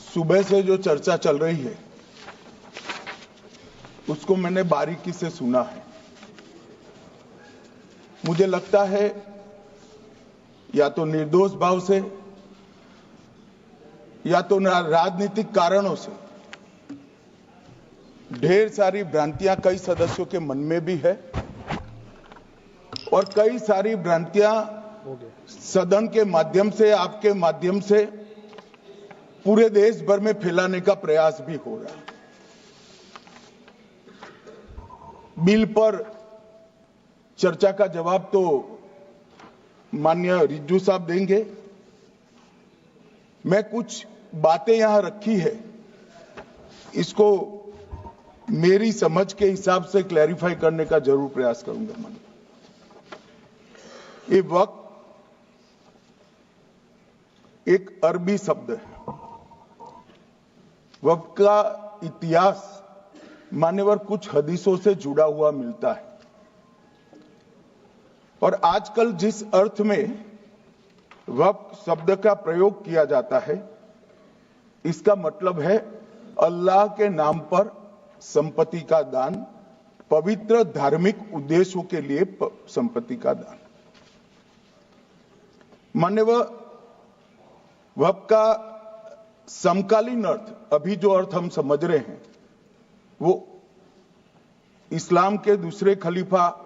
सुबह से जो चर्चा चल रही है उसको मैंने बारीकी से सुना है। मुझे लगता है या तो निर्दोष भाव से या तो राजनीतिक कारणों से ढेर सारी भ्रांतियां कई सदस्यों के मन में भी है और कई सारी भ्रांतियां सदन के माध्यम से, आपके माध्यम से पूरे देश भर में फैलाने का प्रयास भी हो रहा है। बिल पर चर्चा का जवाब तो माननीय रिज्जू साहब देंगे। मैं कुछ बातें यहां रखी है, इसको मेरी समझ के हिसाब से क्लैरिफाई करने का जरूर प्रयास करूंगा। मन ये वक्त एक अरबी शब्द है। वक्त का इतिहास मान्यवर कुछ हदीसों से जुड़ा हुआ मिलता है और आजकल जिस अर्थ में वक्त शब्द का प्रयोग किया जाता है, इसका मतलब है अल्लाह के नाम पर संपत्ति का दान, पवित्र धार्मिक उद्देश्यों के लिए संपत्ति का दान। मान्यवर वक्त का समकालीन अर्थ, अभी जो अर्थ हम समझ रहे हैं, वो इस्लाम के दूसरे खलीफा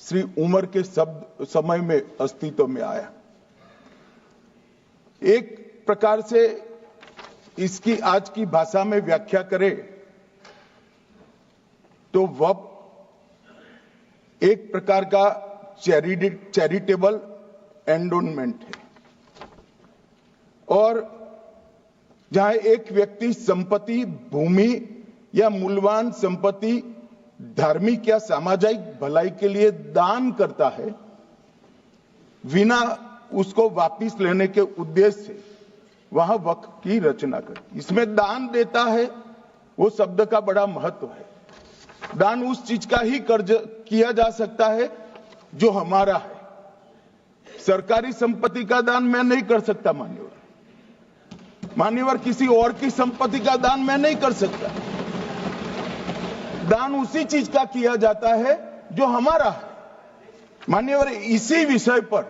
श्री उमर के समय में अस्तित्व में आया। एक प्रकार से इसकी आज की भाषा में व्याख्या करें तो वक्फ एक प्रकार का चैरिटेबल एंडोनमेंट है और जहां एक व्यक्ति संपत्ति, भूमि या मूल्यवान संपत्ति धार्मिक या सामाजिक भलाई के लिए दान करता है बिना उसको वापस लेने के उद्देश्य से, वहां वक्फ की रचना करती। इसमें दान देता है, वो शब्द का बड़ा महत्व है। दान उस चीज का ही कर्ज किया जा सकता है जो हमारा है। सरकारी संपत्ति का दान मैं नहीं कर सकता मान्यवर, किसी और की संपत्ति का दान मैं नहीं कर सकता। दान उसी चीज का किया जाता है जो हमारा है। मान्यवर, इसी विषय पर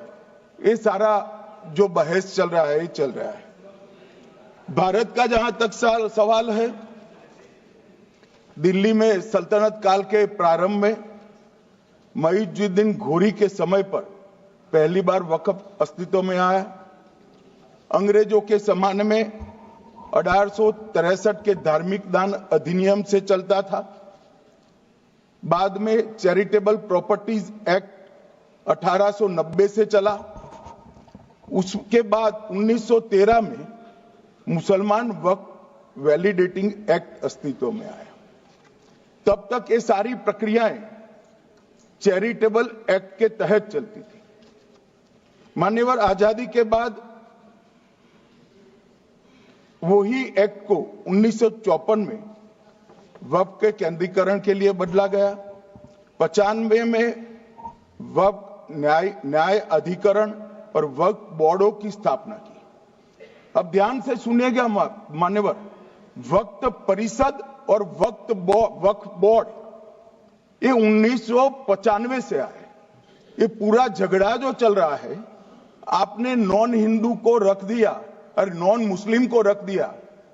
ये सारा जो बहस चल रहा है भारत का जहां तक सवाल है, दिल्ली में सल्तनत काल के प्रारंभ में मुइज़्ज़ुद्दीन घोरी के समय पर पहली बार वक्फ अस्तित्व में आया। अंग्रेजों के जमाने में 1863 के धार्मिक दान अधिनियम से चलता था। बाद में चैरिटेबल प्रॉपर्टीज एक्ट 1890 से चला। उसके बाद 1913 में मुसलमान वक्फ वैलिडेटिंग एक्ट अस्तित्व में आया। तब तक ये सारी प्रक्रियाएं चैरिटेबल एक्ट के तहत चलती थी। मान्यवर, आजादी के बाद वही एक्ट को 1954 में वक्फ के केंद्रीकरण के लिए बदला गया। 95 में वक्फ न्याय अधिकरण और वक्फ बोर्डों की स्थापना की। अब ध्यान से सुनिएगा मान्यवर, वक्फ परिषद और वक्फ बोर्ड ये 1995 से आए। ये पूरा झगड़ा जो चल रहा है, आपने नॉन हिंदू को रख दिया और नॉन मुस्लिम को रख दिया,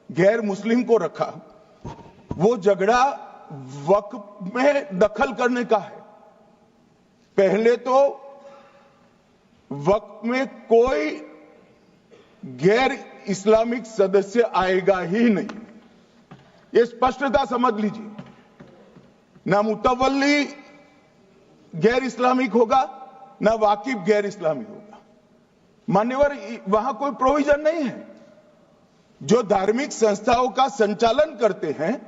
गैर मुस्लिम को रखा। वो झगड़ा वक्फ में दखल करने का है। पहले तो वक्फ में कोई गैर इस्लामिक सदस्य आएगा ही नहीं, ये स्पष्टता समझ लीजिए। ना मुतवल्ली गैर इस्लामिक होगा, ना वाकिफ गैर इस्लामी होगा। मान्यवर, वहां कोई प्रोविजन नहीं है। जो धार्मिक संस्थाओं का संचालन करते हैं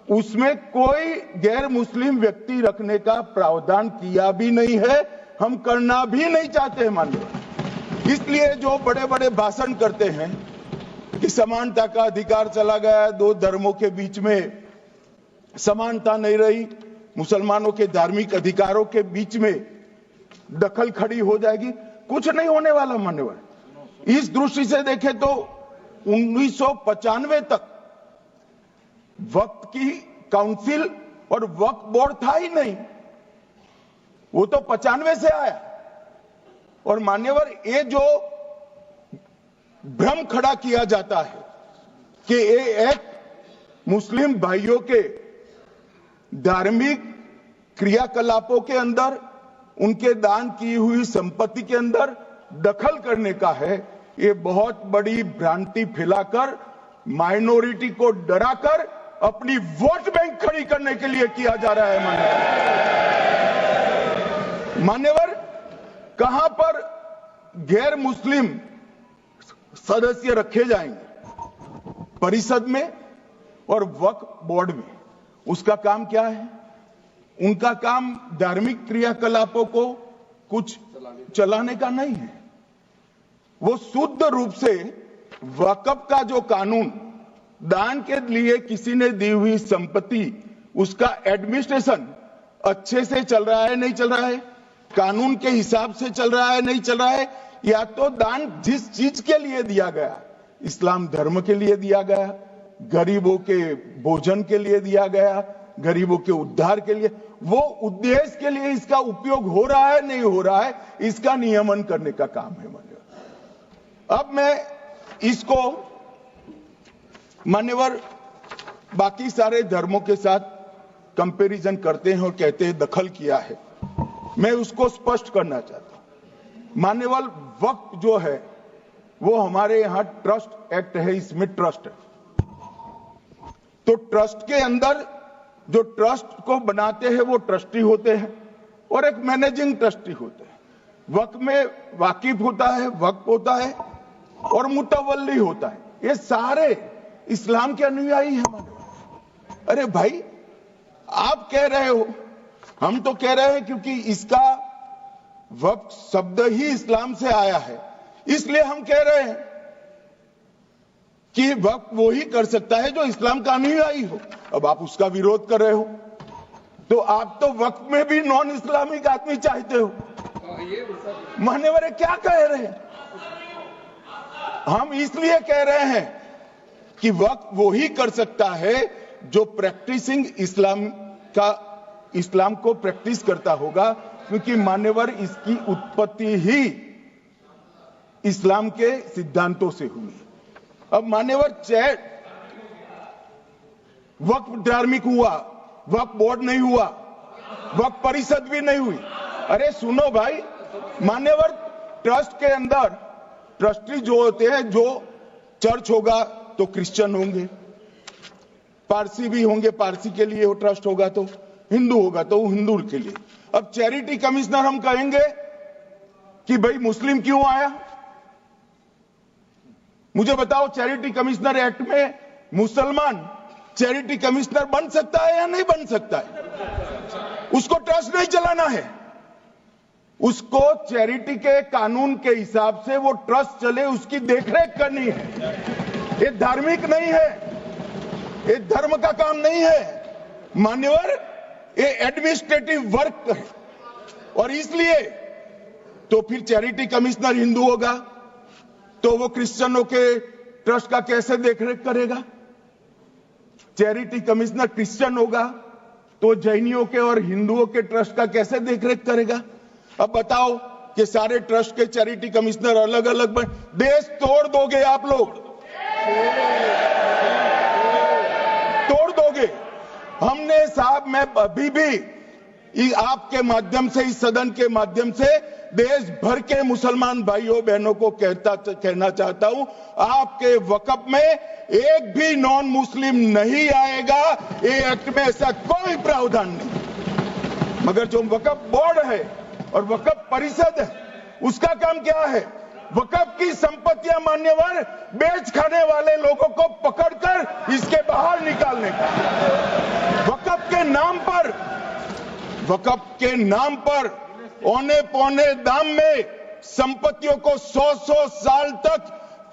उसमें कोई गैर मुस्लिम व्यक्ति रखने का प्रावधान किया भी नहीं है, हम करना भी नहीं चाहते हैं मान्यवर। इसलिए जो बड़े बड़े भाषण करते हैं कि समानता का अधिकार चला गया, दो धर्मों के बीच में समानता नहीं रही, मुसलमानों के धार्मिक अधिकारों के बीच में दखल खड़ी हो जाएगी, कुछ नहीं होने वाला मान्यवर। इस दृष्टि से देखें तो 1995 तक वक्फ की काउंसिल और वक्फ बोर्ड था ही नहीं, वो तो 95 से आया। और मान्यवर, ये जो भ्रम खड़ा किया जाता है कि ये एक मुस्लिम भाइयों के धार्मिक क्रियाकलापों के अंदर, उनके दान की हुई संपत्ति के अंदर दखल करने का है, ये बहुत बड़ी भ्रांति फैलाकर माइनॉरिटी को डराकर अपनी वोट बैंक खड़ी करने के लिए किया जा रहा है। मान्यवर, कहां पर गैर मुस्लिम सदस्य रखे जाएंगे? परिषद में और वक्फ बोर्ड में। उसका काम क्या है? उनका काम धार्मिक क्रियाकलापों को कुछ चलाने का नहीं है। वो शुद्ध रूप से वक्फ का जो कानून, दान के लिए किसी ने दी हुई संपत्ति, उसका एडमिनिस्ट्रेशन अच्छे से चल रहा है नहीं चल रहा है, कानून के हिसाब से चल रहा है नहीं चल रहा है, या तो दान जिस चीज के लिए दिया गया, इस्लाम धर्म के लिए दिया गया, गरीबों के भोजन के लिए दिया गया, गरीबों के उद्धार के लिए, वो उद्देश्य के लिए इसका उपयोग हो रहा है नहीं हो रहा है, इसका नियमन करने का काम है। अब मैं इसको मान्यवर बाकी सारे धर्मों के साथ कंपैरिजन करते हैं और कहते हैं दखल किया है। मैं उसको स्पष्ट करना चाहता हूं। मान्यवर, वक्फ जो है वो हमारे यहां ट्रस्ट एक्ट है, इसमें ट्रस्ट है। तो ट्रस्ट के अंदर जो ट्रस्ट को बनाते हैं वो ट्रस्टी होते हैं और एक मैनेजिंग ट्रस्टी होते हैं। वक्फ में वाकिफ होता है, वक्फ होता है और मुतवल्ली होता है। ये सारे इस्लाम के अनुयायी हैं। अरे भाई, आप कह रहे हो, हम तो कह रहे हैं क्योंकि इसका वक्फ शब्द ही इस्लाम से आया है, इसलिए हम कह रहे हैं कि वक्फ वो ही कर सकता है जो इस्लाम का अनुयायी हो। अब आप उसका विरोध कर रहे हो, तो आप तो वक्फ में भी नॉन इस्लामिक आदमी चाहते हो। मान्यवर, क्या कह रहे हैं? हम इसलिए कह रहे हैं कि वक्फ वो ही कर सकता है जो प्रैक्टिसिंग इस्लाम को प्रैक्टिस करता होगा, क्योंकि मान्यवर इसकी उत्पत्ति ही इस्लाम के सिद्धांतों से हुई। अब मान्यवर, वक्फ धार्मिक हुआ, वक्फ बोर्ड नहीं हुआ, वक्फ परिषद भी नहीं हुई। अरे सुनो भाई, मान्यवर, ट्रस्ट के अंदर ट्रस्टी जो होते हैं, जो चर्च होगा तो क्रिश्चियन होंगे, पारसी भी होंगे, पारसी के लिए वो ट्रस्ट होगा, तो हिंदू होगा तो वो हिंदू के लिए। अब चैरिटी कमिश्नर हम कहेंगे कि भाई मुस्लिम क्यों आया? मुझे बताओ, चैरिटी कमिश्नर एक्ट में मुसलमान चैरिटी कमिश्नर बन सकता है या नहीं बन सकता है? उसको ट्रस्ट नहीं चलाना है, उसको चैरिटी के कानून के हिसाब से वो ट्रस्ट चले, उसकी देखरेख करनी है। ये धार्मिक नहीं है, ये धर्म का काम नहीं है मान्यवर, ये एडमिनिस्ट्रेटिव वर्क है। और इसलिए तो फिर चैरिटी कमिश्नर हिंदू होगा तो वो क्रिश्चियनों के ट्रस्ट का कैसे देखरेख करेगा? चैरिटी कमिश्नर क्रिश्चियन होगा तो जैनियों के और हिंदुओं के ट्रस्ट का कैसे देखरेख करेगा? अब बताओ कि सारे ट्रस्ट के चैरिटी कमिश्नर अलग अलग बन, देश तोड़ दोगे आप लोग, तोड़ दोगे। हमने साहब, मैं अभी भी आपके माध्यम से, इस सदन के माध्यम से देश भर के मुसलमान भाइयों बहनों को कहना चाहता हूं, आपके वक्फ में एक भी नॉन मुस्लिम नहीं आएगा। ये एक्ट में ऐसा कोई प्रावधान नहीं। मगर जो वक्फ बोर्ड है और वक्फ परिषद है, उसका काम क्या है? वक्फ की संपत्तियां मान्यवर बेच खाने वाले लोगों को पकड़कर इसके बाहर निकालने का। वक्फ के नाम पर औने पौने दाम में संपत्तियों को 100 साल तक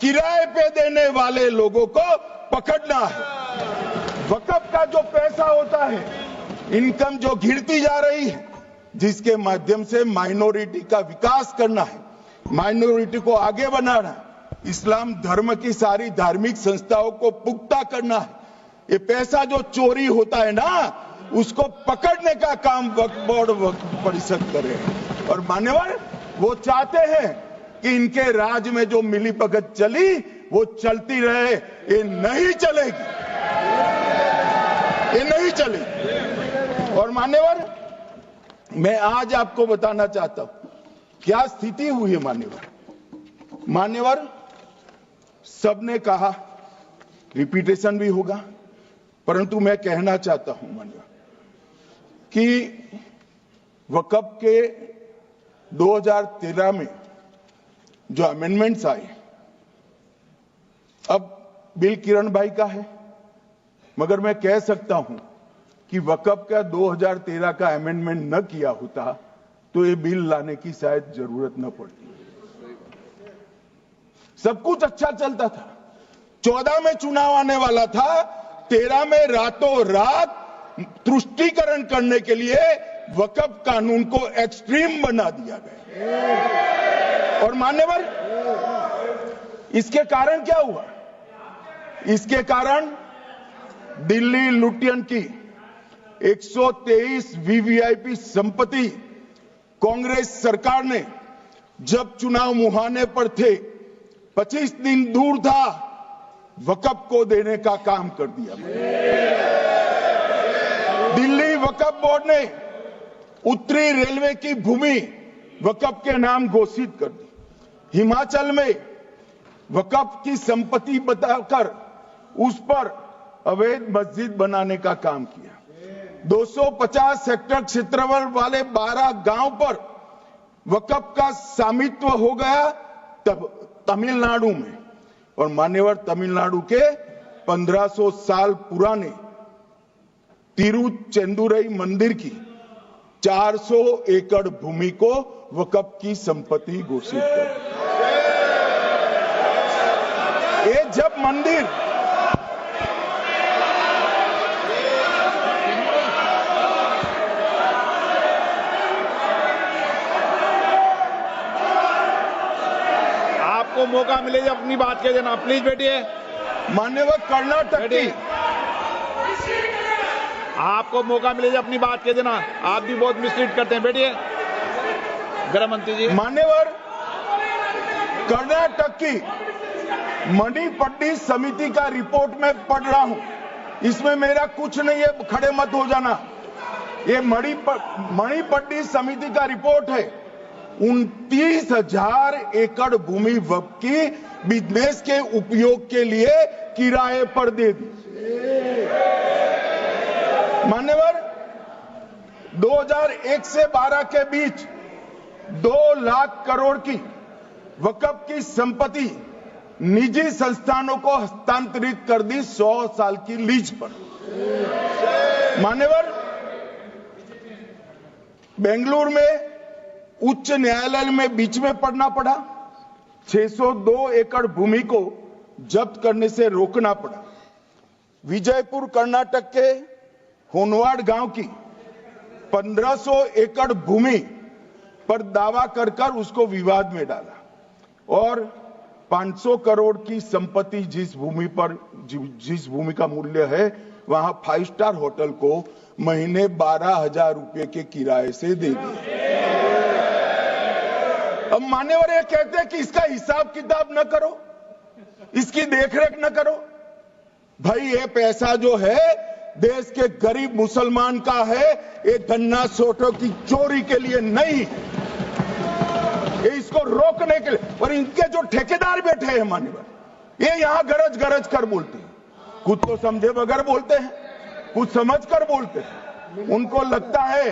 किराए पे देने वाले लोगों को पकड़ना है। वक्फ का जो पैसा होता है, इनकम जो गिरती जा रही है, जिसके माध्यम से माइनॉरिटी का विकास करना है, माइनॉरिटी को आगे बढ़ाना है, इस्लाम धर्म की सारी धार्मिक संस्थाओं को पुख्ता करना है। ये पैसा जो चोरी होता है ना, उसको पकड़ने का काम वक्फ बोर्ड वक्फ परिषद करे। और मान्यवर, वो चाहते हैं कि इनके राज में जो मिलीभगत चली वो चलती रहे। ये नहीं चलेगी, ये नहीं चलेगी। और मान्यवर, मैं आज आपको बताना चाहता हूं क्या स्थिति हुई है। मान्यवर, सबने कहा, रिपीटेशन भी होगा, परंतु मैं कहना चाहता हूं मान्यवर कि वक्फ के 2013 में जो अमेंडमेंट्स आए, अब बिल किरण भाई का है, मगर मैं कह सकता हूं कि वक्फ का 2013 का अमेंडमेंट न किया होता तो ये बिल लाने की शायद जरूरत न पड़ती। सब कुछ अच्छा चलता था। 14 में चुनाव आने वाला था, 13 में रातों रात तुष्टीकरण करने के लिए वक्फ कानून को एक्सट्रीम बना दिया गया। और मान्यवर, इसके कारण क्या हुआ? इसके कारण दिल्ली लुटियन की 123 वीवीआईपी संपत्ति कांग्रेस सरकार ने जब चुनाव मुहाने पर थे, 25 दिन दूर था, वक्फ को देने का काम कर दिया। दिल्ली वक्फ बोर्ड ने उत्तरी रेलवे की भूमि वक्फ के नाम घोषित कर दी। हिमाचल में वक्फ की संपत्ति बताकर उस पर अवैध मस्जिद बनाने का काम किया। 250 हेक्टेयर क्षेत्रफल वाले 12 गांव पर वक्फ का स्वामित्व हो गया तब तमिलनाडु में। और मान्यवर, तमिलनाडु के 1500 साल पुराने तिरुचेंदुरई मंदिर की 400 एकड़ भूमि को वक्फ की संपत्ति घोषित कर। ये जब मंदिर आपको मौका मिले जब अपनी बात कह देना, प्लीज बैठिए। मान्यवर, कर्नाटक की, आपको मौका मिले जब अपनी बात कह देना। आप भी बहुत मिसलीड करते हैं, बैठिए। गृह मंत्री जी। मान्यवर, कर्नाटक की मणिपट्टी समिति का रिपोर्ट में पढ़ रहा हूं, इसमें मेरा कुछ नहीं है, खड़े मत हो जाना। ये मणिपट्टी समिति का रिपोर्ट है। 29,000 एकड़ भूमि वक्फ की बिजनेस के उपयोग के लिए किराए पर दे दी। मान्यवर, 2001 से 12 के बीच 2 लाख करोड़ की वक्फ की संपत्ति निजी संस्थानों को हस्तांतरित कर दी 100 साल की लीज पर। मान्यवर, बेंगलुरु में उच्च न्यायालय में बीच में पढ़ना पड़ा, 602 एकड़ भूमि को जब्त करने से रोकना पड़ा। विजयपुर कर्नाटक के होनवाड़ गांव की 1500 एकड़ भूमि पर दावा कर उसको विवाद में डाला और 500 करोड़ की संपत्ति जिस भूमि का मूल्य है, वहां 5 स्टार होटल को महीने 12,000 रुपए के किराए से दे दिया। अब मान्यवर ये कहते हैं कि इसका हिसाब किताब न करो, इसकी देखरेख न करो। भाई, ये पैसा जो है देश के गरीब मुसलमान का है, ये गन्ना सोटों की चोरी के लिए नहीं, ये इसको रोकने के लिए। और इनके जो ठेकेदार बैठे हैं मान्यवर, ये यहां गरज गरज कर बोलते हैं, खुद तो समझे बगैर बोलते हैं, कुछ समझ कर बोलते हैं। उनको लगता है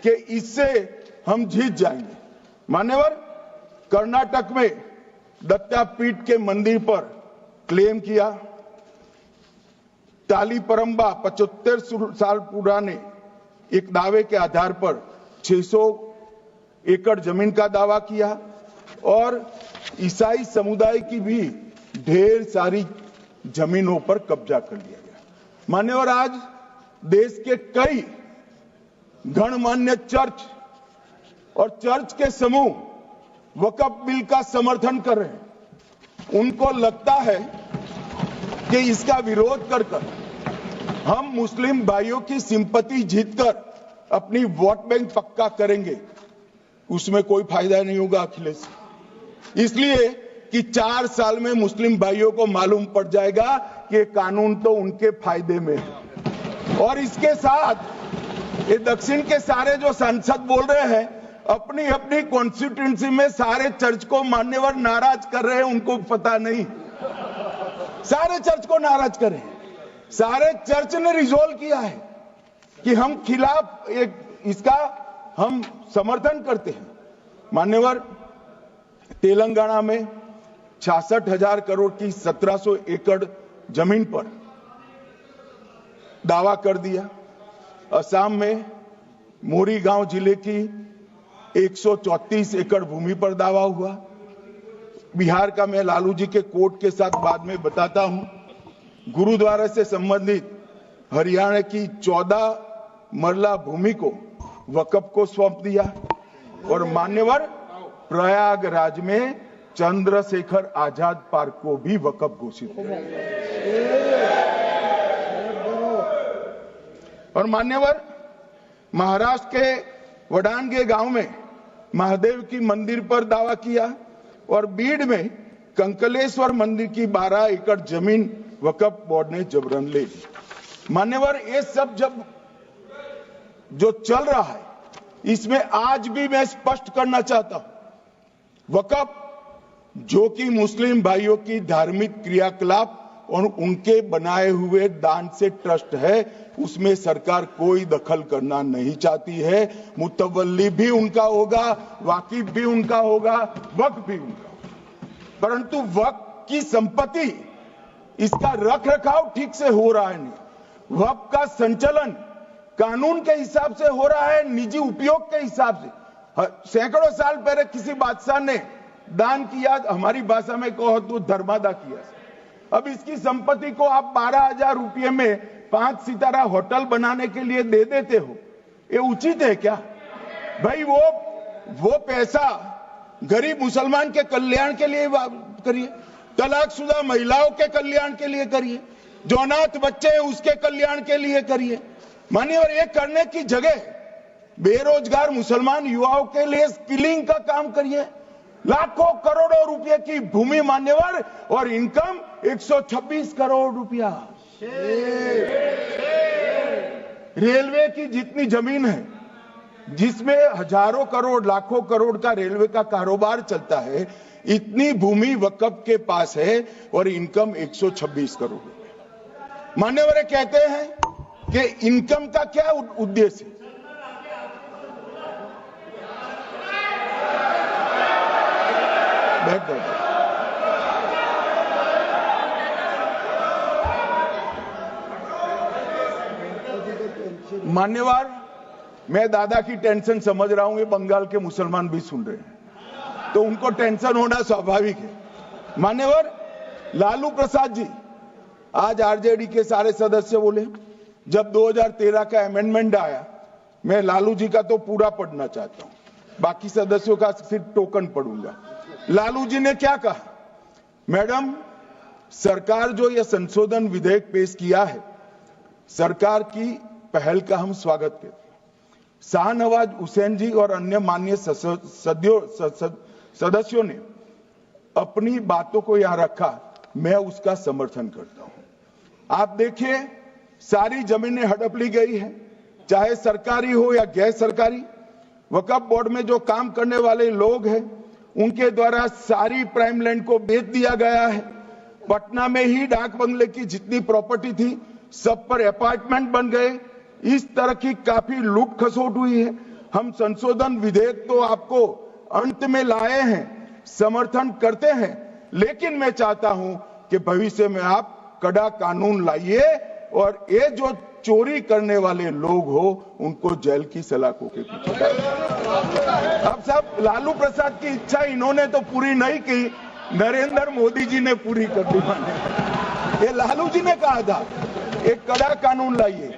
कि इससे हम जीत जाएंगे। मान्यवर, कर्नाटक में दत्तापीठ के मंदिर पर क्लेम किया, तालीपरंबा 75 साल पुराने एक दावे के आधार पर 600 एकड़ जमीन का दावा किया और ईसाई समुदाय की भी ढेर सारी जमीनों पर कब्जा कर लिया गया। मान्यवर, आज देश के कई गणमान्य चर्च और चर्च के समूह वक्फ बिल का समर्थन कर रहे हैं उनको लगता है कि इसका विरोध कर हम मुस्लिम भाइयों की सिंपैथी जीतकर अपनी वोट बैंक पक्का करेंगे, उसमें कोई फायदा नहीं होगा अखिलेश। इसलिए कि 4 साल में मुस्लिम भाइयों को मालूम पड़ जाएगा कि कानून तो उनके फायदे में है। और इसके साथ ये दक्षिण के सारे जो सांसद बोल रहे हैं, अपनी अपनी कॉन्स्टिट्यूंसी में सारे चर्च को मान्यवर नाराज कर रहे हैं, उनको पता नहीं, सारे चर्च को नाराज कर रहे हैं। सारे चर्च ने रिजोल्व किया है कि हम खिलाफ इसका हम समर्थन करते हैं। मान्यवर, तेलंगाना में 66,000 करोड़ की 1700 एकड़ जमीन पर दावा कर दिया। असम में मोरीगांव जिले की 134 एकड़ भूमि पर दावा हुआ। बिहार का मैं लालू जी के कोर्ट के साथ बाद में बताता हूं। गुरुद्वारा से संबंधित हरियाणा की 14 मरला भूमि को वक्फ को सौंप दिया। और मान्यवर, प्रयागराज में चंद्रशेखर आजाद पार्क को भी वक्फ घोषित किया। और मान्यवर, महाराष्ट्र के वडानगे गांव में महादेव की मंदिर पर दावा किया। और बीड में कंकलेश्वर मंदिर की 12 एकड़ जमीन वक्फ बोर्ड ने जबरन ले ली। मान्यवर, ये सब जब जो चल रहा है, इसमें आज भी मैं स्पष्ट करना चाहता हूं, वक्फ जो कि मुस्लिम भाइयों की धार्मिक क्रियाकलाप और उनके बनाए हुए दान से ट्रस्ट है, उसमें सरकार कोई दखल करना नहीं चाहती है। मुतवल्ली भी उनका होगा, वाकिफ भी उनका होगा, वक्फ भी उनका होगा। परंतु वक्फ की संपत्ति, इसका रख रखाव ठीक से हो रहा है नहीं। वक्फ का संचालन कानून के हिसाब से हो रहा है, निजी उपयोग के हिसाब से। सैकड़ों साल पहले किसी बादशाह ने दान किया, हमारी भाषा में कहो तो धर्मादा किया। अब इसकी संपत्ति को आप 12,000 रुपये में 5 सितारा होटल बनाने के लिए दे देते हो, ये उचित है क्या भाई? वो पैसा गरीब मुसलमान के कल्याण के लिए करिए, तलाकशुदा महिलाओं के कल्याण के लिए करिए, जो अनाथ बच्चे हैं उसके कल्याण के लिए करिए। मान्यवर, ये करने की जगह बेरोजगार मुसलमान युवाओं के लिए स्किलिंग का काम करिए। लाखों करोड़ों रुपए की भूमि मान्यवर, और इनकम 126 करोड़ रुपया। रेलवे की जितनी जमीन है, जिसमें हजारों करोड़ लाखों करोड़ का रेलवे का कारोबार चलता है, इतनी भूमि वक्फ के पास है और इनकम 126 करोड़ रुपए। मान्यवर कहते हैं कि इनकम का क्या उद्देश्य है? बैठ जाओ। मान्यवर, मैं दादा की टेंशन समझ रहा हूं, ये बंगाल के मुसलमान भी सुन रहे हैं, तो उनको टेंशन होना स्वाभाविक है। मान्यवर, लालू प्रसाद जी, आज आरजेडी के सारे सदस्य बोले, जब 2013 का अमेंडमेंट आया, मैं लालू जी का तो पूरा पढ़ना चाहता हूं, बाकी सदस्यों का सिर्फ टोकन पढ़ूंगा। लालू जी ने क्या कहा? मैडम, सरकार जो यह संशोधन विधेयक पेश किया है, सरकार की पहल का हम स्वागत करते हैं। शाहनवाज हुसैन जी और अन्य माननीय सदस्यों ने अपनी बातों को यहां रखा, मैं उसका समर्थन करता हूं। आप देखिए, सारी जमीनें हड़प ली गई है, चाहे सरकारी हो या गैर सरकारी। वक्फ बोर्ड में जो काम करने वाले लोग हैं, उनके द्वारा सारी प्राइम लैंड को बेच दिया गया है। पटना में ही डाक बंगले की जितनी प्रॉपर्टी थी, सब पर अपार्टमेंट बन गए। इस तरह की काफी लूट खसोट हुई है। हम संशोधन विधेयक तो आपको अंत में लाए हैं, समर्थन करते हैं, लेकिन मैं चाहता हूं कि भविष्य में आप कड़ा कानून लाइए और ये जो चोरी करने वाले लोग हो, उनको जेल की सलाखों के पीछे। अब साहब, लालू प्रसाद की इच्छा इन्होंने तो पूरी नहीं की, नरेंद्र मोदी जी ने पूरी कर दी। ये लालू जी ने कहा था, एक कड़ा कानून लाइए।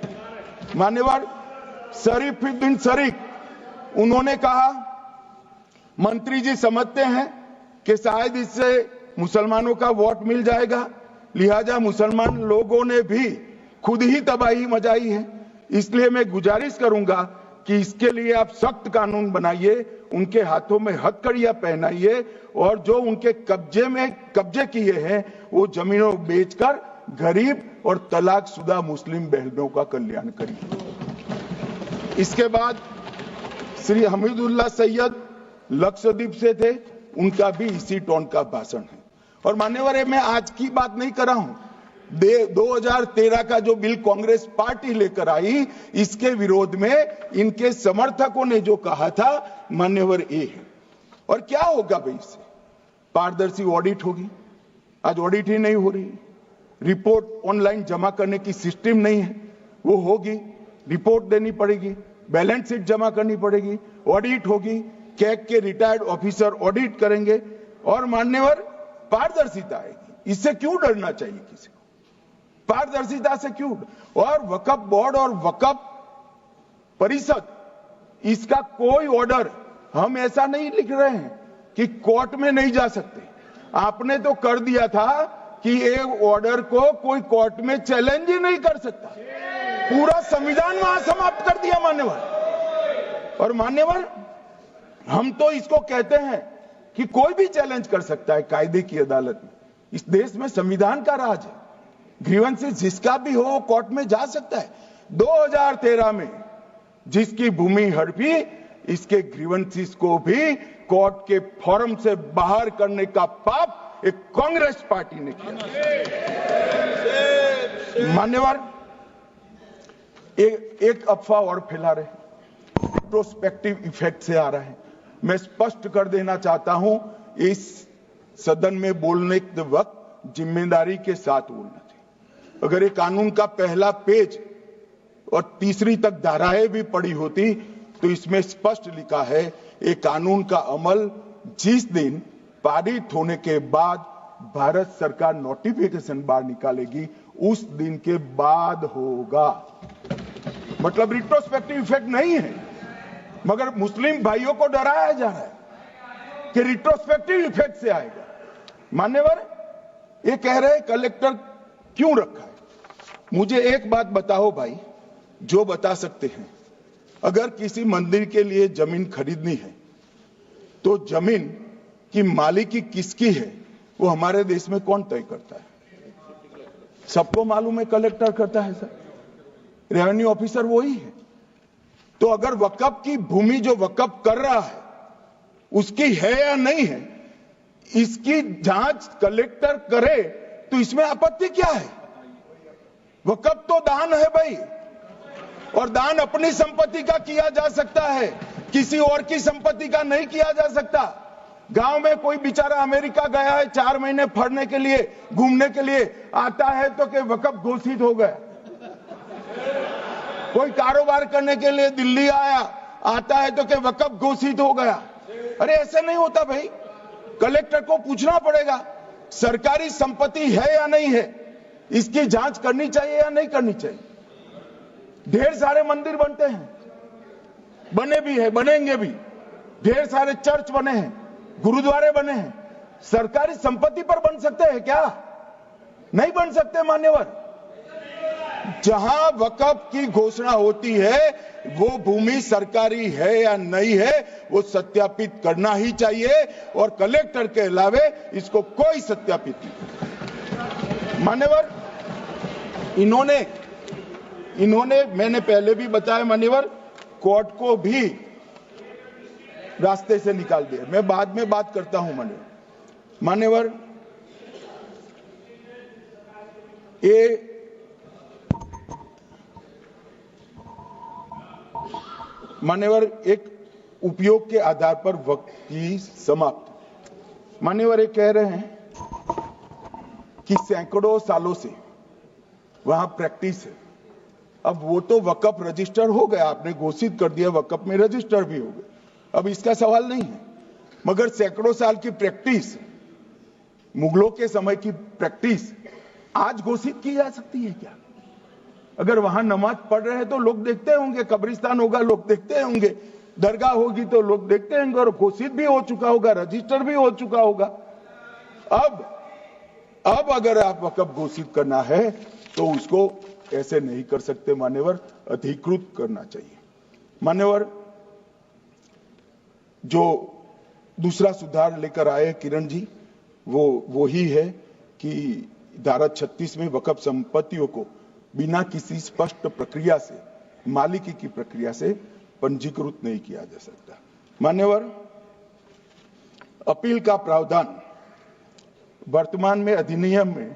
मान्यवर शरीफुद्दीन शरीफ, उन्होंने कहा, मंत्री जी समझते हैं कि शायद इससे मुसलमानों का वोट मिल जाएगा, लिहाजा मुसलमान लोगों ने भी खुद ही तबाही मचाई है। इसलिए मैं गुजारिश करूंगा कि इसके लिए आप सख्त कानून बनाइए, उनके हाथों में हथकड़ियां पहनाइए और जो उनके कब्जे किए हैं वो जमीनों बेचकर गरीब और तलाकशुदा मुस्लिम बहनों का कल्याण करिए। इसके बाद श्री हमीदुल्लाह सैयद लक्षद्वीप से थे, उनका भी इसी टोन का भाषण है। और मान्यवर, मैं आज की बात नहीं कर रहा हूं, 2013 का जो बिल कांग्रेस पार्टी लेकर आई, इसके विरोध में इनके समर्थकों ने जो कहा था, मान्यवर ये है। और क्या होगा भाई इससे? पारदर्शी ऑडिट होगी, आज ऑडिट ही नहीं हो रही, रिपोर्ट ऑनलाइन जमा करने की सिस्टम नहीं है, वो होगी, रिपोर्ट देनी पड़ेगी, बैलेंस शीट जमा करनी पड़ेगी, ऑडिट होगी, कैग के रिटायर्ड ऑफिसर ऑडिट करेंगे और मान्यवर पारदर्शिता आएगी। इससे क्यों डरना चाहिए किसी को? पारदर्शिता से क्यों? और वक्फ बोर्ड और वक्फ परिषद, इसका कोई ऑर्डर हम ऐसा नहीं लिख रहे हैं कि कोर्ट में नहीं जा सकते। आपने तो कर दिया था कि एक ऑर्डर को कोई कोर्ट में चैलेंज ही नहीं कर सकता, पूरा संविधान वहां समाप्त कर दिया मान्यवर। और मान्यवर, हम तो इसको कहते हैं कि कोई भी चैलेंज कर सकता है कायदे की अदालत में। इस देश में संविधान का राज है, ग्रीवेंसेस जिसका भी हो कोर्ट में जा सकता है। 2013 में जिसकी भूमि हड़पी, इसके ग्रीवेंसेस को भी कोर्ट के फोरम से बाहर करने का पाप एक कांग्रेस पार्टी ने किया। मान्यवर, एक अफवाह और फैला रहे, प्रोस्पेक्टिव इफेक्ट से आ रहा है। मैं स्पष्ट कर देना चाहता हूं, इस सदन में बोलने के वक्त जिम्मेदारी के साथ बोलना चाहिए। अगर ये कानून का पहला पेज और तीसरी तक धाराएं भी पड़ी होती तो इसमें स्पष्ट लिखा है, ये कानून का अमल जिस दिन पारित होने के बाद भारत सरकार नोटिफिकेशन बाहर निकालेगी, उस दिन के बाद होगा। मतलब रिट्रोस्पेक्टिव इफेक्ट नहीं है, मगर मुस्लिम भाइयों को डराया जा रहा है कि रिट्रोस्पेक्टिव इफेक्ट से आएगा। मान्यवर, ये कह रहे कलेक्टर क्यों रखा है? मुझे एक बात बताओ भाई, जो बता सकते हैं, अगर किसी मंदिर के लिए जमीन खरीदनी है तो जमीन की मालिकी किसकी है वो हमारे देश में कौन तय करता है? सबको मालूम है, कलेक्टर करता है सर, रेवेन्यू ऑफिसर वही है। तो अगर वक्फ की भूमि जो वक्फ कर रहा है उसकी है या नहीं है, इसकी जांच कलेक्टर करे तो इसमें आपत्ति क्या है? वक्फ तो दान है भाई, और दान अपनी संपत्ति का किया जा सकता है, किसी और की संपत्ति का नहीं किया जा सकता। गांव में कोई बेचारा अमेरिका गया है 4 महीने पढ़ने के लिए, घूमने के लिए, आता है तो कि वक्फ घोषित हो गया। कोई कारोबार करने के लिए दिल्ली आया, आता है तो कि वक्फ घोषित हो गया। अरे ऐसे नहीं होता भाई, कलेक्टर को पूछना पड़ेगा सरकारी संपत्ति है या नहीं है, इसकी जांच करनी चाहिए या नहीं करनी चाहिए। ढेर सारे मंदिर बनते हैं, बने भी है, बनेंगे भी, ढेर सारे चर्च बने हैं, गुरुद्वारे बने हैं, सरकारी संपत्ति पर बन सकते हैं क्या? नहीं बन सकते मान्यवर। जहां वक्फ की घोषणा होती है वो भूमि सरकारी है या नहीं है वो सत्यापित करना ही चाहिए, और कलेक्टर के अलावे इसको कोई सत्यापित नहीं। मान्यवर, इन्होंने मैंने पहले भी बताया मान्यवर, कोर्ट को भी रास्ते से निकाल दिया। मैं बाद में बात करता हूं मान्यवर, ये मान्यवर एक उपयोग के आधार पर वक्त की समाप्ति। मान्यवर ये कह रहे हैं कि सैकड़ों सालों से वहां प्रैक्टिस है। अब वो तो वक्फ रजिस्टर हो गया, आपने घोषित कर दिया, वक्फ में रजिस्टर भी हो गए, अब इसका सवाल नहीं है। मगर सैकड़ों साल की प्रैक्टिस, मुगलों के समय की प्रैक्टिस आज घोषित की जा सकती है क्या? अगर वहां नमाज पढ़ रहे हैं तो लोग देखते होंगे, कब्रिस्तान होगा लोग देखते होंगे, दरगाह होगी तो लोग देखते होंगे, और घोषित भी हो चुका होगा, रजिस्टर भी हो चुका होगा। अब अगर आप वक्फ घोषित करना है तो उसको ऐसे नहीं कर सकते मान्यवर, अधिकृत करना चाहिए। मान्यवर, जो दूसरा सुधार लेकर आए किरण जी, वो ही है कि धारा 36 में वक्फ संपत्तियों को बिना किसी स्पष्ट प्रक्रिया से, मालिकी की प्रक्रिया से पंजीकृत नहीं किया जा सकता। मान्यवर, अपील का प्रावधान वर्तमान में अधिनियम में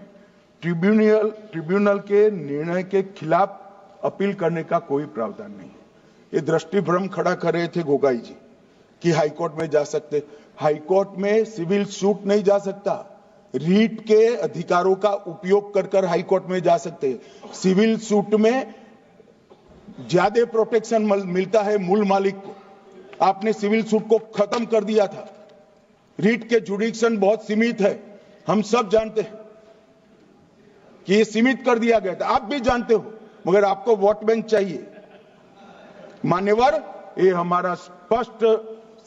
ट्रिब्यूनल के निर्णय के खिलाफ अपील करने का कोई प्रावधान नहीं है। ये दृष्टिभ्रम खड़ा कर रहे थे गोगाई जी कि हाईकोर्ट में जा सकते। हाईकोर्ट में सिविल सूट नहीं जा सकता, रीट के अधिकारों का उपयोग कर हाईकोर्ट में जा सकते। सिविल सूट में ज्यादा प्रोटेक्शन मिलता है मूल मालिक को। आपने सिविल सूट को खत्म कर दिया था। रीट के जुडिक्शन बहुत सीमित है, हम सब जानते हैं कि ये सीमित कर दिया गया था, आप भी जानते हो, मगर आपको वोट बैंक चाहिए। मान्यवर, ये हमारा स्पष्ट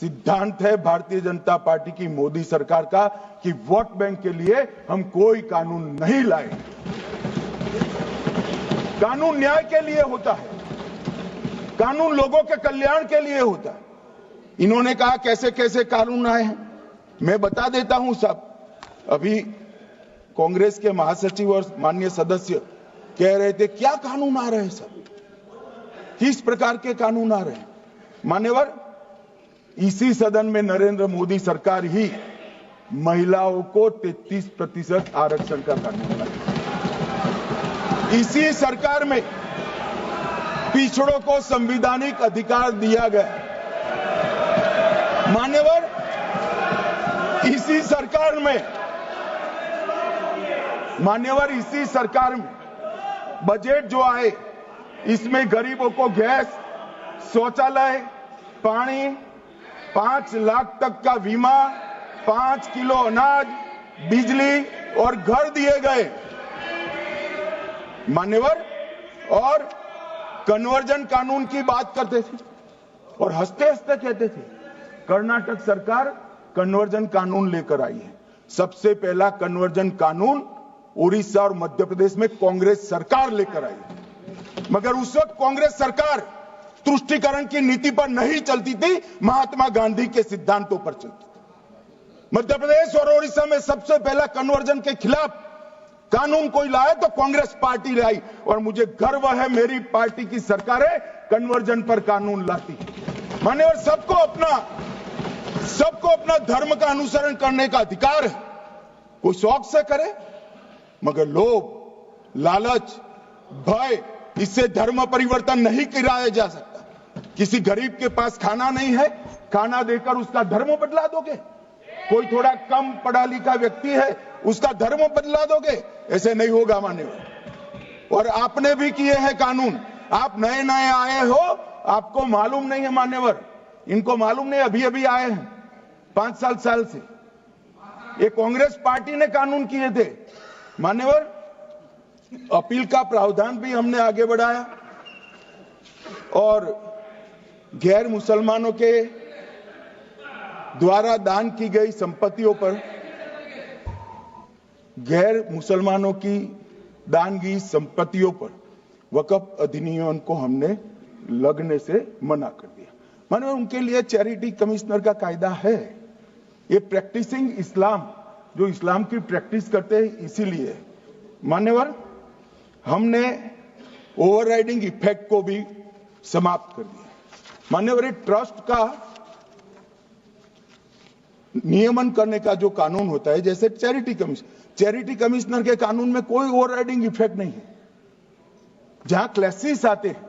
सिद्धांत है भारतीय जनता पार्टी की, मोदी सरकार का, कि वोट बैंक के लिए हम कोई कानून नहीं लाए। कानून न्याय के लिए होता है, कानून लोगों के कल्याण के लिए होता है। इन्होंने कहा कैसे कैसे कानून आए हैं, मैं बता देता हूं सब। अभी कांग्रेस के महासचिव और माननीय सदस्य कह रहे थे क्या कानून आ रहे हैं, सब किस प्रकार के कानून आ रहे हैं। मान्यवर, इसी सदन में नरेंद्र मोदी सरकार ही महिलाओं को 33% आरक्षण का कानून लाई। इसी सरकार में पिछड़ों को संवैधानिक अधिकार दिया गया। मान्यवर, इसी सरकार में बजट जो आए, इसमें गरीबों को गैस, शौचालय, पानी, 5 लाख तक का बीमा, 5 किलो अनाज, बिजली और घर दिए गए। मान्यवर, और कन्वर्जन कानून की बात करते थे और हंसते हंसते कहते थे कर्नाटक सरकार कन्वर्जन कानून लेकर आई है। सबसे पहला कन्वर्जन कानून उड़ीसा और मध्य प्रदेश में कांग्रेस सरकार लेकर आई है, मगर उस वक्त कांग्रेस सरकार तुष्टीकरण की नीति पर नहीं चलती थी, महात्मा गांधी के सिद्धांतों पर चलती थी। मध्य प्रदेश और उड़ीसा में सबसे पहला कन्वर्जन के खिलाफ कानून कोई लाया तो कांग्रेस पार्टी लाई, और मुझे गर्व है मेरी पार्टी की सरकारें कन्वर्जन पर कानून लाती है। मान्यवर, सबको अपना धर्म का अनुसरण करने का अधिकार है, कोई शौक से करे, मगर लोभ, लालच, भय, इससे धर्म परिवर्तन नहीं कराया जा सकता। किसी गरीब के पास खाना नहीं है, खाना देकर उसका धर्म बदला दोगे? कोई थोड़ा कम पढ़ा लिखा व्यक्ति है, उसका धर्म बदला दोगे? ऐसे नहीं होगा मान्यवर। और आपने भी किए हैं कानून, आप नए नए आए हो, आपको मालूम नहीं है मान्यवर, इनको मालूम नहीं, अभी अभी आए हैं 5 साल से। ये कांग्रेस पार्टी ने कानून किए थे मान्यवर। अपील का प्रावधान भी हमने आगे बढ़ाया, और गैर मुसलमानों के द्वारा दान की गई संपत्तियों पर, गैर मुसलमानों की दान की संपत्तियों पर वक्फ अधिनियम को हमने लगने से मना कर दिया। मानो उनके लिए चैरिटी कमिश्नर का कायदा है। ये प्रैक्टिसिंग इस्लाम, जो इस्लाम की प्रैक्टिस करते हैं, इसीलिए मान्यवर हमने ओवरराइडिंग इफेक्ट को भी समाप्त कर दिया। मान्यवर, ट्रस्ट का नियमन करने का जो कानून होता है, जैसे चैरिटी कमिश्नर के कानून में कोई ओवरराइडिंग इफेक्ट नहीं है। जहां क्लासेस आते हैं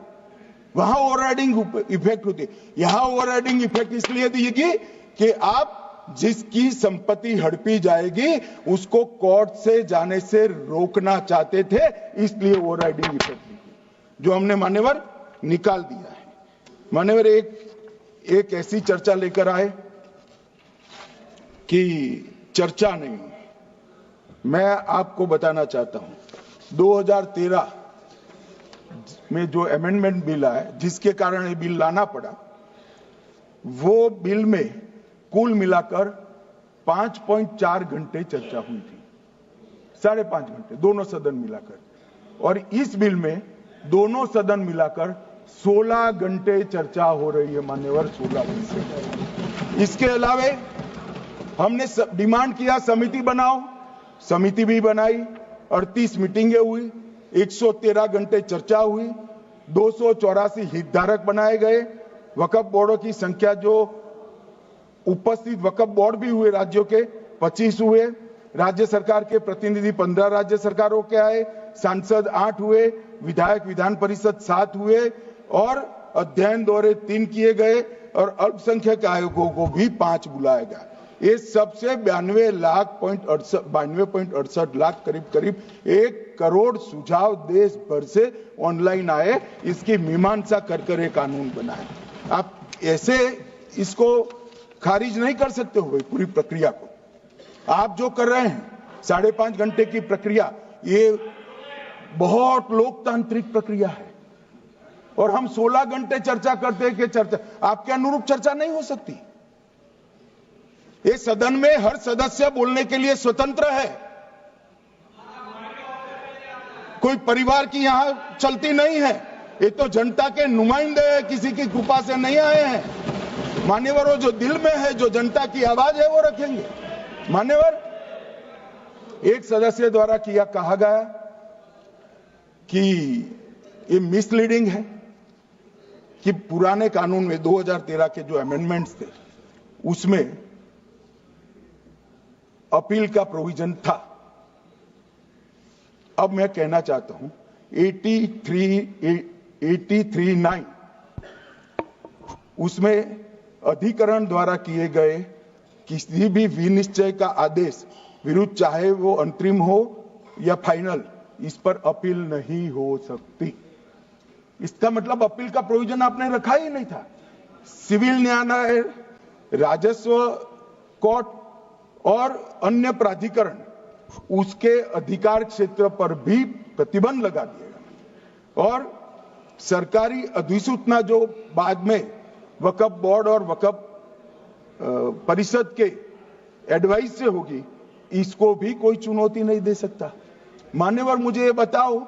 वहां ओवरराइडिंग इफेक्ट होती है। यहां ओवरराइडिंग इफेक्ट इसलिए दिएगी कि आप जिसकी संपत्ति हड़पी जाएगी उसको कोर्ट से जाने से रोकना चाहते थे, इसलिए ओवरराइडिंग इफेक्ट जो हमने मान्यवर निकाल दिया है। मान्यवर, एक ऐसी चर्चा लेकर आए कि चर्चा नहीं, मैं आपको बताना चाहता हूं 2013 में जो अमेंडमेंट बिल आया, जिसके कारण ये बिल लाना पड़ा, वो बिल में कुल मिलाकर 5.4 घंटे चर्चा हुई थी, 5.5 घंटे दोनों सदन मिलाकर। और इस बिल में दोनों सदन मिलाकर 16 घंटे चर्चा हो रही है मान्यवर, 16 घंटे। इसके अलावे हमने डिमांड किया समिति बनाओ, समिति भी बनाई, 38 मीटिंगें हुई, 113 घंटे चर्चा हुई, 284 हितधारक बनाए गए। वक्फ बोर्डों की संख्या जो उपस्थित वक्फ बोर्ड भी हुए राज्यों के 25 हुए, राज्य सरकार के प्रतिनिधि 15 राज्य सरकारों के आए, सांसद 8 हुए, विधायक विधान परिषद 7 हुए और अध्ययन दौरे 3 किए गए और अल्पसंख्यक आयोगों को भी 5 बुलाया गया। ये सबसे 92.68 लाख करीब 1 करोड़ सुझाव देश भर से ऑनलाइन आए। इसकी मीमांसा कर ये कानून बना है। आप ऐसे इसको खारिज नहीं कर सकते हो पूरी प्रक्रिया को। आप जो कर रहे हैं 5.5 घंटे की प्रक्रिया, ये बहुत लोकतांत्रिक प्रक्रिया है और हम 16 घंटे चर्चा करते हैं कि चर्चा आपके अनुरूप चर्चा नहीं हो सकती। ये सदन में हर सदस्य बोलने के लिए स्वतंत्र है, कोई परिवार की यहां चलती नहीं है। ये तो जनता के नुमाइंदे हैं, किसी की कृपा से नहीं आए हैं। मान्यवर, वो जो दिल में है, जो जनता की आवाज है, वो रखेंगे। मान्यवर, एक सदस्य द्वारा कहा गया कि ये मिसलीडिंग है कि पुराने कानून में 2013 के जो अमेंडमेंट्स थे उसमें अपील का प्रोविजन था। अब मैं कहना चाहता हूं 83(9) उसमें अधिकरण द्वारा किए गए किसी भी विनिश्चय का आदेश विरुद्ध, चाहे वो अंतरिम हो या फाइनल, इस पर अपील नहीं हो सकती। इसका मतलब अपील का प्रोविजन आपने रखा ही नहीं था। सिविल न्यायालय, राजस्व कोर्ट और अन्य प्राधिकरण उसके अधिकार क्षेत्र पर भी प्रतिबंध लगा दिया और सरकारी अधिसूचना जो बाद में वक्फ बोर्ड और वक्फ परिषद के एडवाइस से होगी, इसको भी कोई चुनौती नहीं दे सकता। मान्यवर, मुझे ये बताओ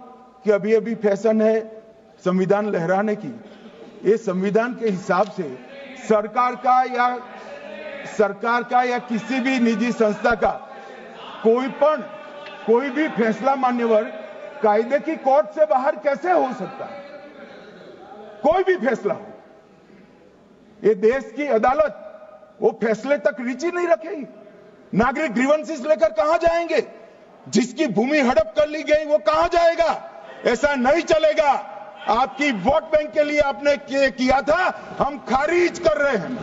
कि अभी अभी फैशन है संविधान लहराने की। ये संविधान के हिसाब से सरकार का या किसी भी निजी संस्था का कोई भी फैसला मान्यवर कायदे की कोर्ट से बाहर कैसे हो सकता है? कोई भी फैसला हो, ये देश की अदालत वो फैसले तक रुचि नहीं रखेगी। नागरिक ग्रीवेंसेस लेकर कहां जाएंगे? जिसकी भूमि हड़प कर ली गई वो कहां जाएगा? ऐसा नहीं चलेगा। आपकी वोट बैंक के लिए आपने किया था, हम खारिज कर रहे हैं,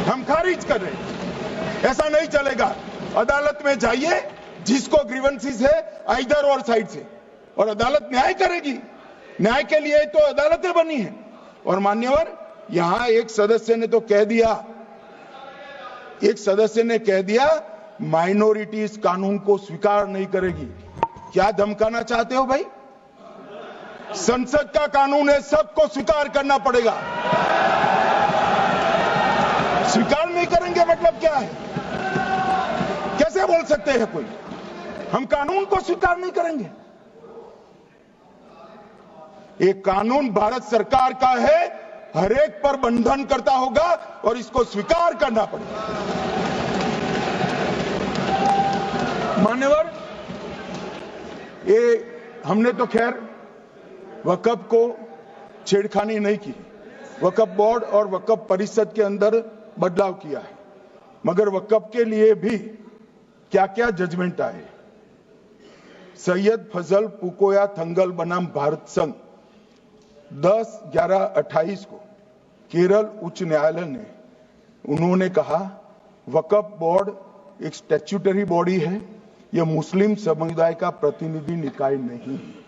हम खारिज कर रहे हैं। ऐसा नहीं चलेगा। अदालत में जाइए, जिसको ग्रीवेंसेस है आइदर और साइड से, और अदालत न्याय करेगी। न्याय के लिए तो अदालतें बनी है। और मान्यवर, यहां एक सदस्य ने कह दिया माइनॉरिटी इस कानून को स्वीकार नहीं करेगी। क्या धमकाना चाहते हो भाई? संसद का कानून है, सबको स्वीकार करना पड़ेगा। स्वीकार नहीं करेंगे मतलब क्या है? कैसे बोल सकते हैं कोई हम कानून को स्वीकार नहीं करेंगे? ये कानून भारत सरकार का है, हर एक पर बंधन करता होगा और इसको स्वीकार करना पड़ेगा। मान्यवर, ये हमने तो खैर वक्फ को छेड़खानी नहीं की। वक्फ बोर्ड और वक्फ परिषद के अंदर बदलाव किया है, मगर वक्फ के लिए भी क्या क्या जजमेंट आए। सैयद फजल पुकोया थंगल बनाम भारत संघ 10/11/28 को केरल उच्च न्यायालय ने उन्होंने कहा वक्फ बोर्ड एक स्टैट्यूटरी बॉडी है, यह मुस्लिम समुदाय का प्रतिनिधि निकाय नहीं है।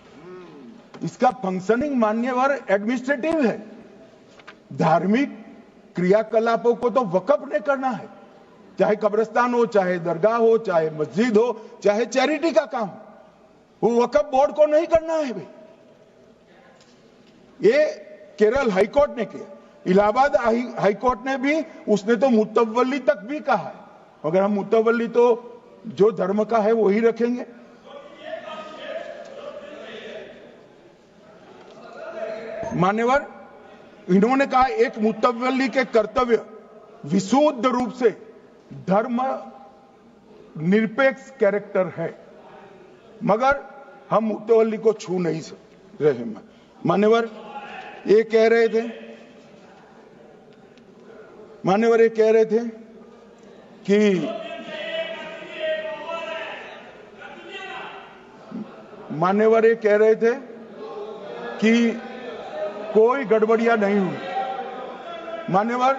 इसका फंक्शनिंग मान्यवर एडमिनिस्ट्रेटिव है। धार्मिक क्रियाकलापों को तो वक्फ ने करना है, चाहे कब्रिस्तान हो, चाहे दरगाह हो, चाहे मस्जिद हो, चाहे चैरिटी का काम, वो वक्फ बोर्ड को नहीं करना है भाई। ये केरल हाईकोर्ट ने किया, इलाहाबाद हाईकोर्ट ने भी, उसने तो मुतवल्ली तक भी कहा है अगर हम मुतवल्ली तो जो धर्म का है वो ही रखेंगे। मान्यवर, इन्होंने कहा एक मुतवल्ली के कर्तव्य विशुद्ध रूप से धर्म निरपेक्ष कैरेक्टर है, मगर हम मुतवल्ली को छू नहीं रहे। मान्यवर ये कह रहे थे कि मान्यवर ये कह रहे थे कि कोई गड़बड़ियां नहीं हुई। मान्यवर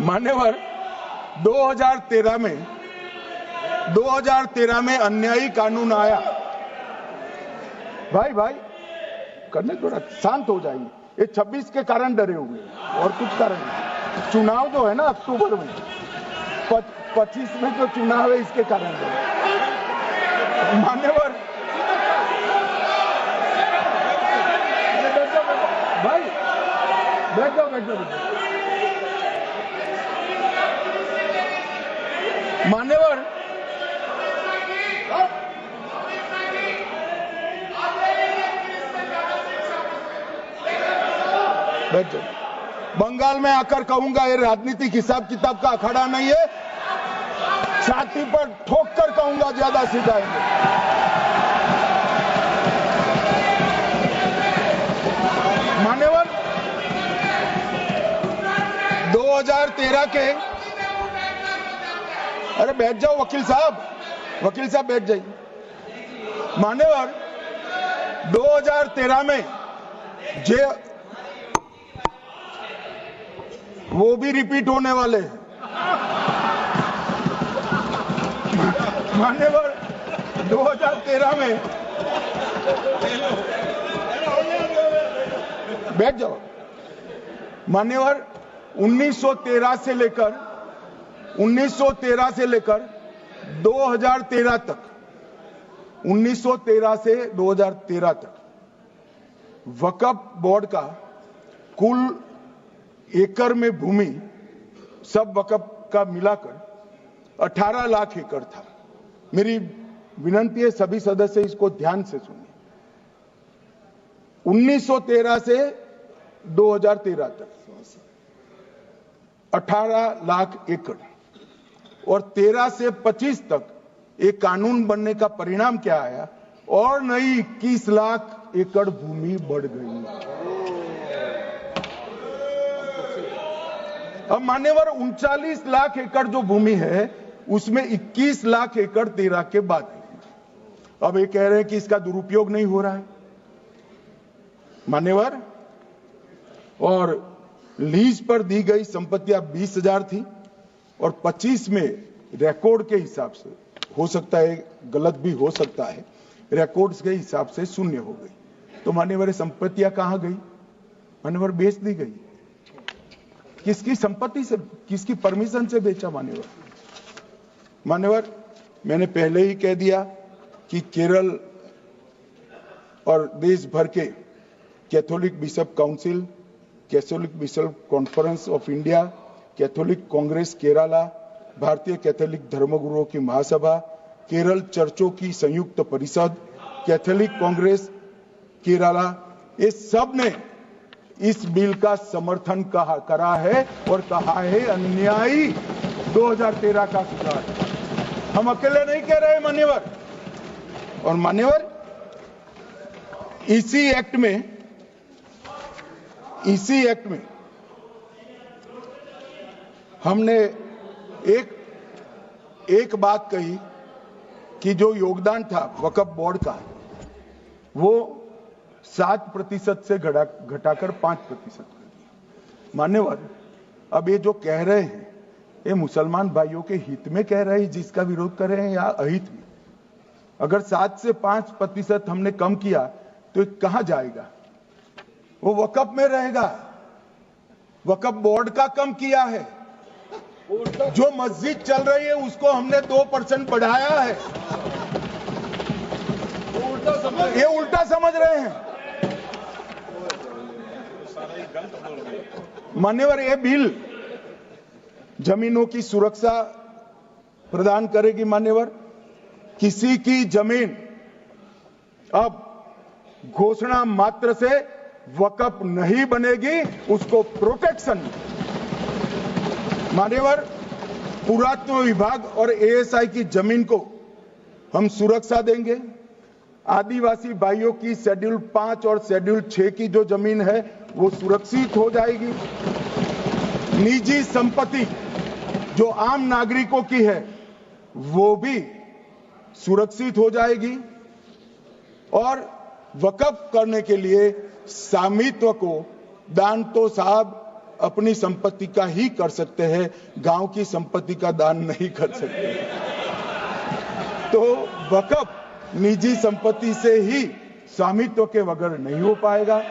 मान्यवर 2013 में अन्यायी कानून आया। भाई करने थोड़ा शांत हो जाइए। ये 26 के कारण डरे हुए हैं और कुछ कारण नहीं। चुनाव जो है ना अक्टूबर में, 25 में जो चुनाव है इसके कारण डरे। मान्यवर भाई बैठ जाओ। मान्यवर बैठ जाओ। बंगाल में आकर कहूंगा ये राजनीतिक हिसाब किताब का अखाड़ा नहीं है, छाती पर ठोक कर कहूंगा ज्यादा सीधा है। मान्यवर 2013 के, अरे बैठ जाओ वकील साहब बैठ जाइए। मान्यवर 2013 में वो भी रिपीट होने वाले हैं। मान्यवर 2013 में बैठ जाओ। मान्यवर 1913 से लेकर 2013 तक 1913 से 2013 तक वक्फ बोर्ड का कुल एकड़ में भूमि सब वक्फ का मिलाकर 18 लाख एकड़ था। मेरी विनंती है सभी सदस्य इसको ध्यान से सुनिए। 1913 से 2013 तक 18 लाख एकड़ और 13 से 25 तक एक कानून बनने का परिणाम क्या आया और नई 21 लाख एकड़ भूमि बढ़ गई। अब मान्यवर 39 लाख एकड़ जो भूमि है उसमें 21 लाख एकड़ 13 के बाद है। अब ये कह रहे हैं कि इसका दुरुपयोग नहीं हो रहा है। मान्यवर और लीज पर दी गई संपत्तियां 20,000 थी और 25 में रिकॉर्ड के हिसाब से, हो सकता है गलत भी हो सकता है, रिकॉर्ड्स के हिसाब से शून्य हो गई। तो मान्यवर संपत्तियां कहां गई? मान्यवर बेच दी गई। किसकी संपत्ति से, किसकी परमिशन से बेचा? मान्यवर मैंने पहले ही कह दिया कि केरल और देश भर के Catholic bishop council, Catholic bishop conference of India, Catholic Congress Kerala, भारतीय कैथोलिक धर्मगुरुओं की महासभा, केरल चर्चों की संयुक्त परिषद, कैथोलिक कांग्रेस केरला, ये सब ने इस बिल का समर्थन करा है और कहा है अन्यायी 2013 का सुधार। हम अकेले नहीं कह रहे मान्यवर। और मान्यवर इसी एक्ट में हमने एक बात कही कि जो योगदान था वक्फ बोर्ड का वो 7% से घटाकर 5% कर दिया। मान्यवर अब ये जो कह रहे हैं ये मुसलमान भाइयों के हित में कह रहे हैं जिसका विरोध कर रहे हैं या अहित में? अगर 7 से 5% हमने कम किया तो कहां जाएगा? वो वक्फ में रहेगा। वक्फ बोर्ड का कम किया है। जो मस्जिद चल रही है उसको हमने 2% बढ़ाया है। ये उल्टा समझ रहे हैं। मान्यवर, ये बिल जमीनों की सुरक्षा प्रदान करेगी। मान्यवर, किसी की जमीन अब घोषणा मात्र से वक़्फ नहीं बनेगी, उसको प्रोटेक्शन। मान्यवर, पुरातत्व विभाग और एएसआई की जमीन को हम सुरक्षा देंगे। आदिवासी भाइयों की शेड्यूल 5 और शेड्यूल 6 की जो जमीन है वो सुरक्षित हो जाएगी। निजी संपत्ति जो आम नागरिकों की है वो भी सुरक्षित हो जाएगी। और वक़्फ करने के लिए स्वामित्व को दान तो साहब अपनी संपत्ति का ही कर सकते हैं, गांव की संपत्ति का दान नहीं कर सकते। तो वक़्फ निजी संपत्ति से ही स्वामित्व के बगैर नहीं हो पाएगा।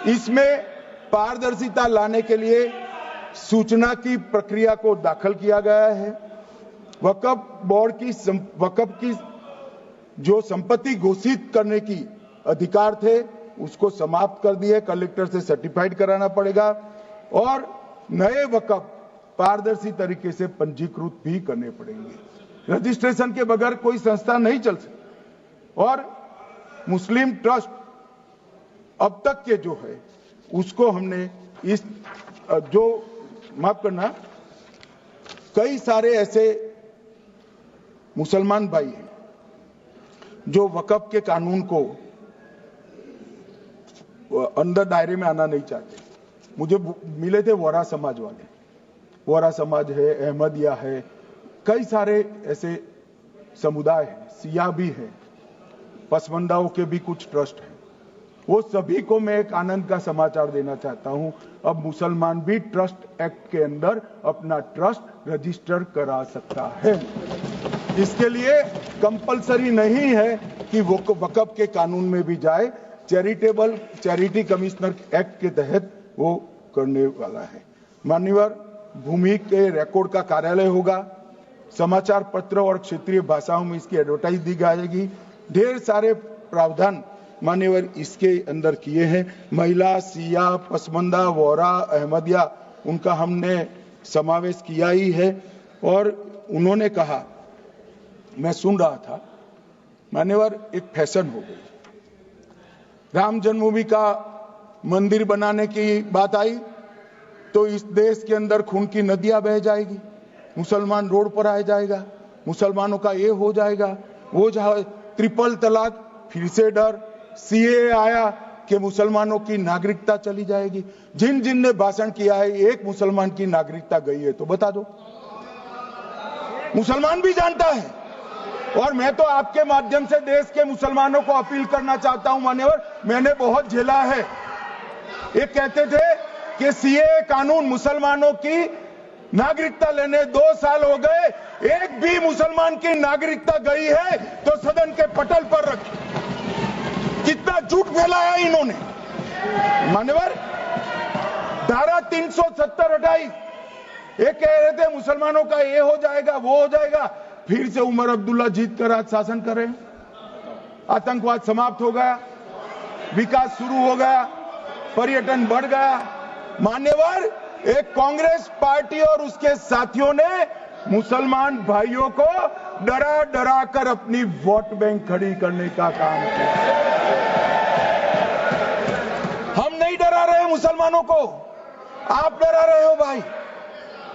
इसमें पारदर्शिता लाने के लिए सूचना की प्रक्रिया को दाखिल किया गया है। वक़्फ बोर्ड की वक़्फ की जो संपत्ति घोषित करने की अधिकार थे उसको समाप्त कर दिए, कलेक्टर से सर्टिफाइड कराना पड़ेगा और नए वक़्फ पारदर्शी तरीके से पंजीकृत भी करने पड़ेंगे। रजिस्ट्रेशन के बगैर कोई संस्था नहीं चल सकती। और मुस्लिम ट्रस्ट अब तक के जो है उसको हमने इस जो माफ करना, कई सारे ऐसे मुसलमान भाई हैं जो वक़्फ के कानून को अंदर दायरे में आना नहीं चाहते। मुझे मिले थे वोरा समाज वाले, वोरा समाज है, अहमदिया है, कई सारे ऐसे समुदाय हैं, सिया भी है, पसमंदाओं के भी कुछ ट्रस्ट हैं। वो सभी को मैं एक आनंद का समाचार देना चाहता हूं, अब मुसलमान भी ट्रस्ट एक्ट के अंदर अपना ट्रस्ट रजिस्टर करा सकता है। इसके लिए कंपलसरी नहीं है कि वो वक़्फ के कानून में भी जाए, चैरिटी कमिश्नर एक्ट के तहत वो करने वाला है। मान्यवर, भूमि के रिकॉर्ड का कार्यालय होगा, समाचार पत्र और क्षेत्रीय भाषाओं में इसकी एडवर्टाइज दी जाएगी। ढेर सारे प्रावधान मान्यवर इसके अंदर किए हैं। महिला, सिया, पसमंदा, वोरा, अहमदिया, उनका हमने समावेश किया ही है। और उन्होंने कहा, मैं सुन रहा था, मान्यवर एक फैशन हो गई, राम जन्मभूमि का मंदिर बनाने की बात आई तो इस देश के अंदर खून की नदियां बह जाएगी, मुसलमान रोड पर आ जाएगा, मुसलमानों का ये हो जाएगा, वो ट्रिपल तलाक, फिर से डर, सीए आया कि मुसलमानों की नागरिकता चली जाएगी। जिन जिन ने भाषण किया है, एक मुसलमान की नागरिकता गई है तो बता दो। मुसलमान भी जानता है। और मैं तो आपके माध्यम से देश के मुसलमानों को अपील करना चाहता हूं, मान्यवर, मैंने बहुत झेला है। ये कहते थे कि सीए कानून मुसलमानों की नागरिकता लेने 2 साल हो गए, एक भी मुसलमान की नागरिकता गई है तो सदन के पटल पर रखी। कितना झूठ फैलाया इन्होंने। मान्यवर, धारा 370 हटाई, ये कह रहे थे मुसलमानों का ये हो जाएगा, वो हो जाएगा, फिर से उमर अब्दुल्ला जीत कर आज शासन कर रहे हैं। आतंकवाद समाप्त हो गया, विकास शुरू हो गया, पर्यटन बढ़ गया। मान्यवर, एक कांग्रेस पार्टी और उसके साथियों ने मुसलमान भाइयों को डरा डरा कर अपनी वोट बैंक खड़ी करने का काम किया। हम नहीं डरा रहे मुसलमानों को, आप डरा रहे हो भाई।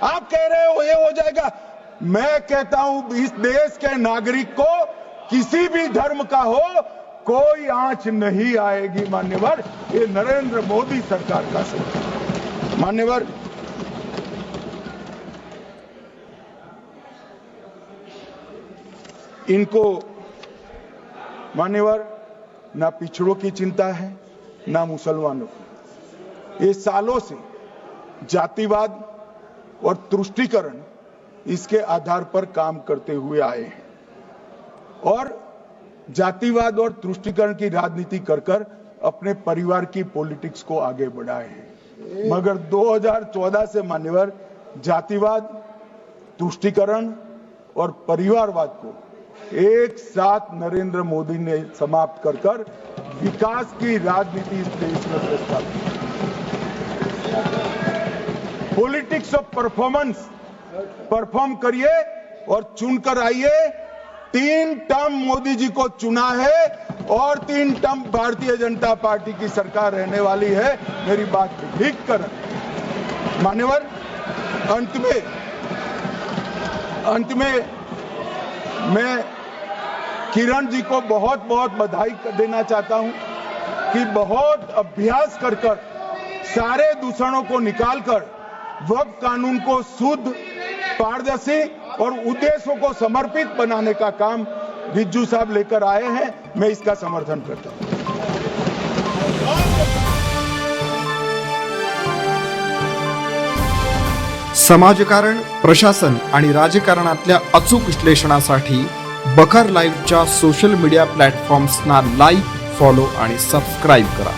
आप कह रहे हो ये हो जाएगा। मैं कहता हूं इस देश के नागरिक को किसी भी धर्म का हो कोई आंच नहीं आएगी। मान्यवर, ये नरेंद्र मोदी सरकार का सरकार। मान्यवर, इनको मान्यवर ना पिछड़ों की चिंता है ना मुसलमानों की। ये सालों से जातिवाद और तुष्टीकरण इसके आधार पर काम करते हुए आए हैं और जातिवाद और तुष्टीकरण की राजनीति कर कर अपने परिवार की पॉलिटिक्स को आगे बढ़ाए हैं। मगर 2014 से मान्यवर जातिवाद, तुष्टीकरण और परिवारवाद को एक साथ नरेंद्र मोदी ने समाप्त कर विकास की राजनीति इस देश में प्रस्तावित। पॉलिटिक्स ऑफ परफॉर्मेंस, परफॉर्म करिए और चुनकर आइए। 3 टर्म मोदी जी को चुना है और 3 टर्म भारतीय जनता पार्टी की सरकार रहने वाली है। मेरी बात लिख कर मान्यवर, अंत में मैं किरण जी को बहुत बहुत बधाई देना चाहता हूं कि बहुत अभ्यास कर सारे दूषणों को निकालकर वक्फ कानून को शुद्ध, पारदर्शी और उद्देश्यों को समर्पित बनाने का काम रिज्जू साहब लेकर आए हैं। मैं इसका समर्थन करता हूं। समाजकारण, प्रशासन आणि राजकारणातल्या अचूक विश्लेषणासाठी बखर लाईव्हच्या सोशल मीडिया प्लॅटफॉर्म्सना लाईक, फॉलो आणि सबस्क्राईब करा।